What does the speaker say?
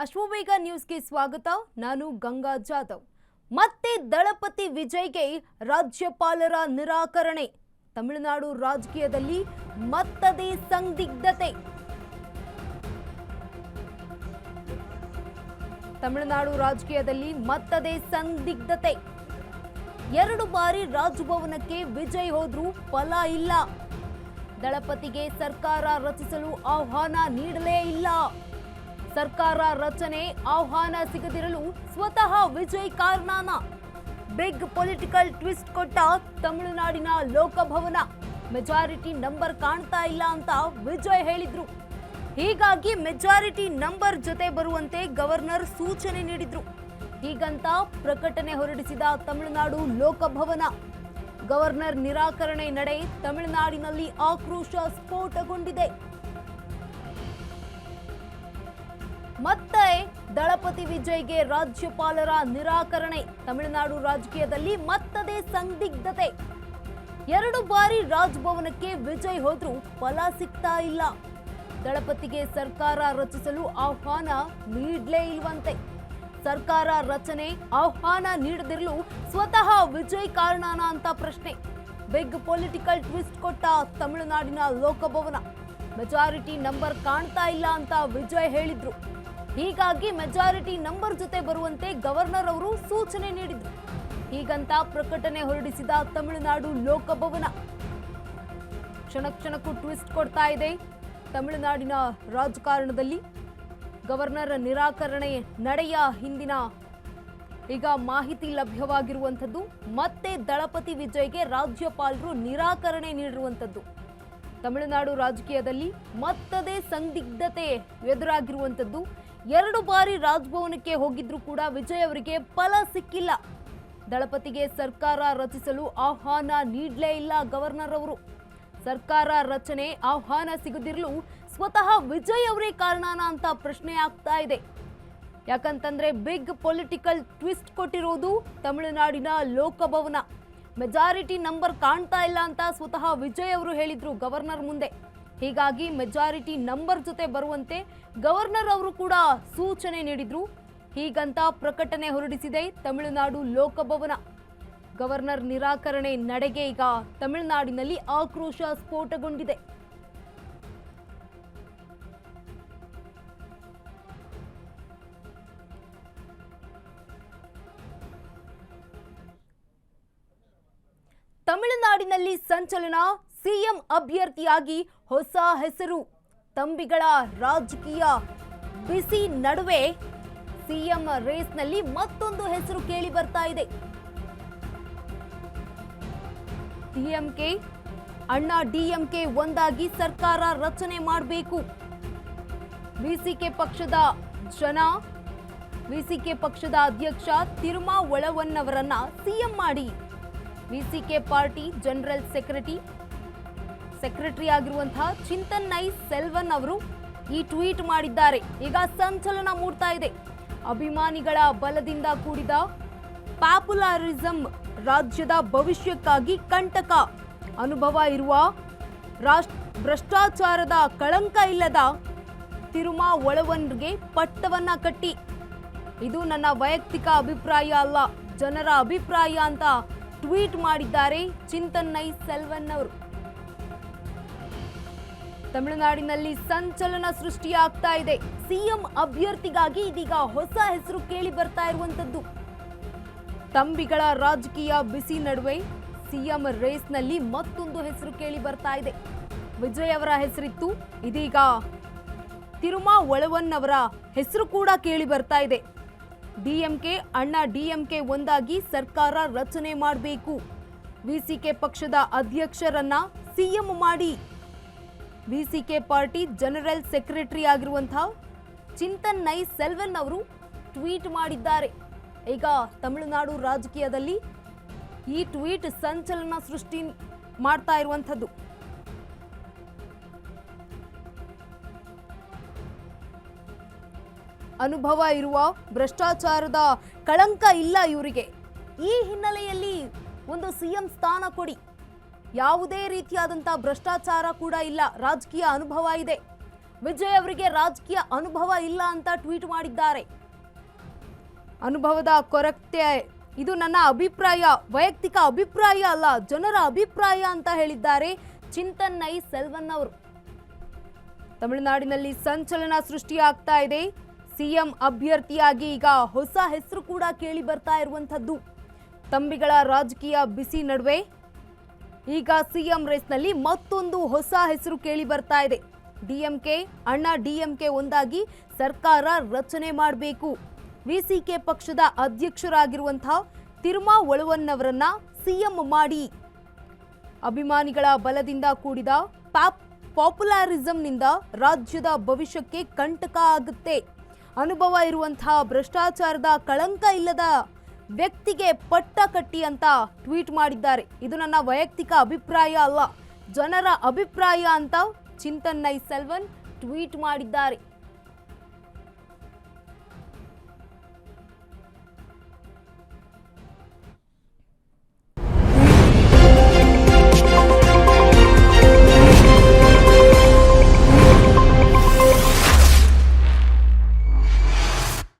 ಅಶ್ವವೇಗ ನ್ಯೂಸ್ಗೆ ಸ್ವಾಗತ. ನಾನು ಗಂಗಾ ಜಾಧವ್. ಮತ್ತೆ ದಳಪತಿ ವಿಜಯ್ಗೆ ರಾಜ್ಯಪಾಲರ ನಿರಾಕರಣೆ. ತಮಿಳುನಾಡು ರಾಜಕೀಯದಲ್ಲಿ ಮತ್ತದೇ ಸಂದಿಗ್ಧತೆ. ತಮಿಳುನಾಡು ರಾಜಕೀಯದಲ್ಲಿ ಮತ್ತದೇ ಸಂದಿಗ್ಧತೆ. 2 ಬಾರಿ ರಾಜಭವನಕ್ಕೆ ವಿಜಯ್ ಹೋದ್ರೂ ಫಲ ಇಲ್ಲ. ದಳಪತಿಗೆ ಸರ್ಕಾರ ರಚಿಸಲು ಆಹ್ವಾನ ನೀಡಲೇ ಇಲ್ಲ. ಸರ್ಕಾರ ರಚನೆ ಆಹ್ವಾನ ಸಿಗದಿರಲು ಸ್ವತಃ ವಿಜಯ್ ಕಾರಣನ. ಬಿಗ್ ಪೊಲಿಟಿಕಲ್ ಟ್ವಿಸ್ಟ್ ಕೊಟ್ಟ ತಮಿಳುನಾಡಿನ ಲೋಕಭವನ. ಮೆಜಾರಿಟಿ ನಂಬರ್ ಕಾಣ್ತಾ ಇಲ್ಲ ಅಂತ ವಿಜಯ್ ಹೇಳಿದ್ರು. ಹೀಗಾಗಿ ಮೆಜಾರಿಟಿ ನಂಬರ್ ಜೊತೆ ಬರುವಂತೆ ಗವರ್ನರ್ ಸೂಚನೆ ನೀಡಿದ್ರು. ಹೀಗಂತ ಪ್ರಕಟಣೆ ಹೊರಡಿಸಿದ ತಮಿಳುನಾಡು ಲೋಕಭವನ. ಗವರ್ನರ್ ನಿರಾಕರಣೆ ನಡೆ ತಮಿಳುನಾಡಿನಲ್ಲಿ ಆಕ್ರೋಶ ಸ್ಫೋಟಗೊಂಡಿದೆ. ಮತ್ತೆ ದಳಪತಿ ವಿಜಯ್ಗೆ ರಾಜ್ಯಪಾಲರ ನಿರಾಕರಣೆ. ತಮಿಳುನಾಡು ರಾಜಕೀಯದಲ್ಲಿ ಮತ್ತದೇ ಸಂದಿಗ್ಧತೆ. 2 ಬಾರಿ ರಾಜಭವನಕ್ಕೆ ವಿಜಯ್ ಹೋದ್ರೂ ಫಲ ಸಿಗ್ತಾ ಇಲ್ಲ. ದಳಪತಿಗೆ ಸರ್ಕಾರ ರಚಿಸಲು ಆಹ್ವಾನ ನೀಡಲೇ ಇಲ್ವಂತೆ. ಸರ್ಕಾರ ರಚನೆ ಆಹ್ವಾನ ನೀಡದಿರಲು ಸ್ವತಃ ವಿಜಯ್ ಕಾರಣನ ಅಂತ ಪ್ರಶ್ನೆ. ಬಿಗ್ ಪೊಲಿಟಿಕಲ್ ಟ್ವಿಸ್ಟ್ ಕೊಟ್ಟ ತಮಿಳುನಾಡಿನ ಲೋಕಭವನ. ಮೆಜಾರಿಟಿ ನಂಬರ್ ಕಾಣ್ತಾ ಇಲ್ಲ ಅಂತ ವಿಜಯ್ ಹೇಳಿದ್ರು. ಹೀಗಾಗಿ ಮೆಜಾರಿಟಿ ನಂಬರ್ ಜೊತೆ ಬರುವಂತೆ ಗವರ್ನರ್ ಅವರು ಸೂಚನೆ ನೀಡಿದ್ರು. ಹೀಗಂತ ಪ್ರಕಟಣೆ ಹೊರಡಿಸಿದ ತಮಿಳುನಾಡು ಲೋಕಭವನ. ಕ್ಷಣಕ್ಕೂ ಟ್ವಿಸ್ಟ್ ಕೊಡ್ತಾ ಇದೆ ತಮಿಳುನಾಡಿನ ರಾಜಕಾರಣದಲ್ಲಿ. ಗವರ್ನರ್ ನಿರಾಕರಣೆ ನಡೆಯ ಹಿಂದಿನ ಈಗ ಮಾಹಿತಿ ಲಭ್ಯವಾಗಿರುವಂಥದ್ದು. ಮತ್ತೆ ದಳಪತಿ ವಿಜಯ್ಗೆ ರಾಜ್ಯಪಾಲರು ನಿರಾಕರಣೆ ನೀಡಿರುವಂಥದ್ದು. ತಮಿಳುನಾಡು ರಾಜಕೀಯದಲ್ಲಿ ಮತ್ತದೇ ಸಂದಿಗ್ಧತೆ ಎದುರಾಗಿರುವಂಥದ್ದು. 2 ಬಾರಿ ರಾಜಭವನಕ್ಕೆ ಹೋಗಿದ್ರು ಕೂಡ ವಿಜಯ್ ಅವರಿಗೆ ಫಲ ಸಿಕ್ಕಿಲ್ಲ. ದಳಪತಿಗೆ ಸರ್ಕಾರ ರಚಿಸಲು ಆಹ್ವಾನ ನೀಡಲೇ ಇಲ್ಲ ಗವರ್ನರ್ ಅವರು. ಸರ್ಕಾರ ರಚನೆ ಆಹ್ವಾನ ಸಿಗದಿರಲು ಸ್ವತಃ ವಿಜಯ್ ಅವರೇ ಕಾರಣನ ಅಂತ ಪ್ರಶ್ನೆ ಆಗ್ತಾ ಇದೆ. ಯಾಕಂತಂದ್ರೆ ಬಿಗ್ ಪೊಲಿಟಿಕಲ್ ಟ್ವಿಸ್ಟ್ ಕೊಟ್ಟಿರೋದು ತಮಿಳುನಾಡಿನ ಲೋಕಭವನ. ಮೆಜಾರಿಟಿ ನಂಬರ್ ಕಾಣ್ತಾ ಇಲ್ಲ ಅಂತ ಸ್ವತಃ ವಿಜಯ್ ಅವರು ಹೇಳಿದ್ರು ಗವರ್ನರ್ ಮುಂದೆ. ಹೀಗಾಗಿ ಮೆಜಾರಿಟಿ ನಂಬರ್ ಜೊತೆ ಬರುವಂತೆ ಗವರ್ನರ್ ಅವರು ಕೂಡ ಸೂಚನೆ ನೀಡಿದ್ರು. ಹೀಗಂತ ಪ್ರಕಟಣೆ ಹೊರಡಿಸಿದೆ ತಮಿಳುನಾಡು ಲೋಕಭವನ. ಗವರ್ನರ್ ನಿರಾಕರಣೆ ನಡೆಗೆ ಈಗ ತಮಿಳುನಾಡಿನಲ್ಲಿ ಆಕ್ರೋಶ ಸ್ಫೋಟಗೊಂಡಿದೆ. ತಮಿಳುನಾಡಿನಲ್ಲಿ ಸಂಚಲನ. ಸಿಎಂ ಅಭ್ಯರ್ಥಿಯಾಗಿ ಹೊಸ ಹೆಸರು. ತಂಬಿಗಳ ರಾಜಕೀಯ ಬಿಸಿ ನಡುವೆ ಸಿಎಂ ರೇಸ್ನಲ್ಲಿ ಮತ್ತೊಂದು ಹೆಸರು ಕೇಳಿ ಬರ್ತಾ ಇದೆ. ಡಿಎಂಕೆ ಅಣ್ಣಾ ಡಿಎಂಕೆ ಒಂದಾಗಿ ಸರ್ಕಾರ ರಚನೆ ಮಾಡಬೇಕು. ವಿಸಿಕೆ ಪಕ್ಷದ ಅಧ್ಯಕ್ಷ ತಿರುಮಾವಳವನ್ ಸಿಎಂ ಮಾಡಿ. ವಿಸಿಕೆ ಪಾರ್ಟಿ ಜನರಲ್ ಸೆಕ್ರೆಟರಿ ಆಗಿರುವಂತಹ ಚಿಂತನ್ ನೈ ಸೆಲ್ವನ್ ಅವರು ಈ ಟ್ವೀಟ್ ಮಾಡಿದ್ದಾರೆ. ಈಗ ಸಂಚಲನ ಮೂಡ್ತಾ ಇದೆ. ಅಭಿಮಾನಿಗಳ ಬಲದಿಂದ ಕೂಡಿದ ಪಾಪ್ಯುಲರಿಸಂ ರಾಜ್ಯದ ಭವಿಷ್ಯಕ್ಕಾಗಿ ಕಂಟಕ. ಅನುಭವ ಇರುವ ಭ್ರಷ್ಟಾಚಾರದ ಕಳಂಕ ಇಲ್ಲದ ತಿರುಮಾವಳವನ್ಗೆ ಪಟ್ಟವನ್ನ ಕಟ್ಟಿ. ಇದು ನನ್ನ ವೈಯಕ್ತಿಕ ಅಭಿಪ್ರಾಯ ಅಲ್ಲ, ಜನರ ಅಭಿಪ್ರಾಯ ಅಂತ ಟ್ವೀಟ್ ಮಾಡಿದ್ದಾರೆ ಚಿಂತನ್ ನೈ ಸೆಲ್ವನ್ ಅವರು. ತಮಿಳುನಾಡಿನಲ್ಲಿ ಸಂಚಲನ ಸೃಷ್ಟಿಯಾಗ್ತಾ ಇದೆ. ಸಿಎಂ ಅಭ್ಯರ್ಥಿಗಾಗಿ ಇದೀಗ ಹೊಸ ಹೆಸರು ಕೇಳಿ ಬರ್ತಾ ಇರುವಂತದ್ದು. ತಂಬಿಗಳ ರಾಜಕೀಯ ಬಿಸಿ ನಡುವೆ ಸಿಎಂ ರೇಸ್ನಲ್ಲಿ ಮತ್ತೊಂದು ಹೆಸರು ಕೇಳಿ ಬರ್ತಾ ಇದೆ. ವಿಜಯ್ ಅವರ ಹೆಸರಿತ್ತು, ಇದೀಗ ತಿರುಮಾವಳವನ್ ಅವರ ಹೆಸರು ಕೂಡ ಕೇಳಿ ಬರ್ತಾ ಇದೆ. ಡಿಎಂಕೆ ಅಣ್ಣಾ ಡಿಎಂಕೆ ಒಂದಾಗಿ ಸರ್ಕಾರ ರಚನೆ ಮಾಡಬೇಕು. ವಿಸಿಕೆ ಪಕ್ಷದ ಅಧ್ಯಕ್ಷರನ್ನ ಸಿಎಂ ಮಾಡಿ. ವಿಸಿಕೆ ಪಾರ್ಟಿ ಜನರಲ್ ಸೆಕ್ರೆಟರಿ ಆಗಿರುವಂತಹ ಚಿಂತನ್ ನೈ ಸೆಲ್ವನ್ ಅವರು ಟ್ವೀಟ್ ಮಾಡಿದ್ದಾರೆ. ಈಗ ತಮಿಳುನಾಡು ರಾಜಕೀಯದಲ್ಲಿ ಈ ಟ್ವೀಟ್ ಸಂಚಲನ ಸೃಷ್ಟಿ ಮಾಡ್ತಾ ಇರುವಂಥದ್ದು. ಅನುಭವ ಇರುವ ಭ್ರಷ್ಟಾಚಾರದ ಕಳಂಕ ಇಲ್ಲ ಇವರಿಗೆ. ಈ ಹಿನ್ನೆಲೆಯಲ್ಲಿ ಒಂದು ಸಿಎಂ ಸ್ಥಾನ ಕೊಡಿ. ಯಾವುದೇ ರೀತಿಯಾದಂತಹ ಭ್ರಷ್ಟಾಚಾರ ಕೂಡ ಇಲ್ಲ, ರಾಜಕೀಯ ಅನುಭವ ಇದೆ. ವಿಜಯ್ ಅವರಿಗೆ ರಾಜಕೀಯ ಅನುಭವ ಇಲ್ಲ ಅಂತ ಟ್ವೀಟ್ ಮಾಡಿದ್ದಾರೆ. ಅನುಭವದ ಕೊರತೆ, ಇದು ನನ್ನ ಅಭಿಪ್ರಾಯ, ವೈಯಕ್ತಿಕ ಅಭಿಪ್ರಾಯ ಅಲ್ಲ, ಜನರ ಅಭಿಪ್ರಾಯ ಅಂತ ಹೇಳಿದ್ದಾರೆ ಚಿಂತನ್ ನೈ ಸೆಲ್ವನ್ ಅವರು. ತಮಿಳುನಾಡಿನಲ್ಲಿ ಸಂಚಲನ ಸೃಷ್ಟಿಯಾಗ್ತಾ ಇದೆ. ಸಿಎಂ ಅಭ್ಯರ್ಥಿಯಾಗಿ ಈಗ ಹೊಸ ಹೆಸರು ಕೂಡ ಕೇಳಿ ಬರ್ತಾ ಇರುವಂತದ್ದು. ತಂಬಿಗಳ ರಾಜಕೀಯ ಬಿಸಿ ನಡುವೆ ಈಗ ಸಿಎಂ ರೇಸ್ನಲ್ಲಿ ಮತ್ತೊಂದು ಹೊಸ ಹೆಸರು ಕೇಳಿ ಬರ್ತಾ ಇದೆ. ಡಿಎಂಕೆ ಅಣ್ಣಾ ಡಿಎಂಕೆ ಒಂದಾಗಿ ಸರ್ಕಾರ ರಚನೆ ಮಾಡಬೇಕು. ವಿಸಿಕೆ ಪಕ್ಷದ ಅಧ್ಯಕ್ಷರಾಗಿರುವಂತಹ ತಿರುಮಾವಳುವನ್ನವರನ್ನ ಸಿಎಂ ಮಾಡಿ. ಅಭಿಮಾನಿಗಳ ಬಲದಿಂದ ಕೂಡಿದ ಪಾಪ್ಯುಲಾರಿಸಂನಿಂದ ರಾಜ್ಯದ ಭವಿಷ್ಯಕ್ಕೆ ಕಂಟಕ ಆಗುತ್ತೆ. ಅನುಭವ ಇರುವಂತಹ ಭ್ರಷ್ಟಾಚಾರದ ಕಳಂಕ ಇಲ್ಲದ ವ್ಯಕ್ತಿಗೆ ಪಟ್ಟ ಕಟ್ಟಿ ಅಂತ ಟ್ವೀಟ್ ಮಾಡಿದ್ದಾರೆ. ಇದು ನನ್ನ ವೈಯಕ್ತಿಕ ಅಭಿಪ್ರಾಯ ಅಲ್ಲ, ಜನರ ಅಭಿಪ್ರಾಯ ಅಂತ ಚಿಂತನ್ ನೈ ಸೆಲ್ವನ್ ಟ್ವೀಟ್ ಮಾಡಿದ್ದಾರೆ.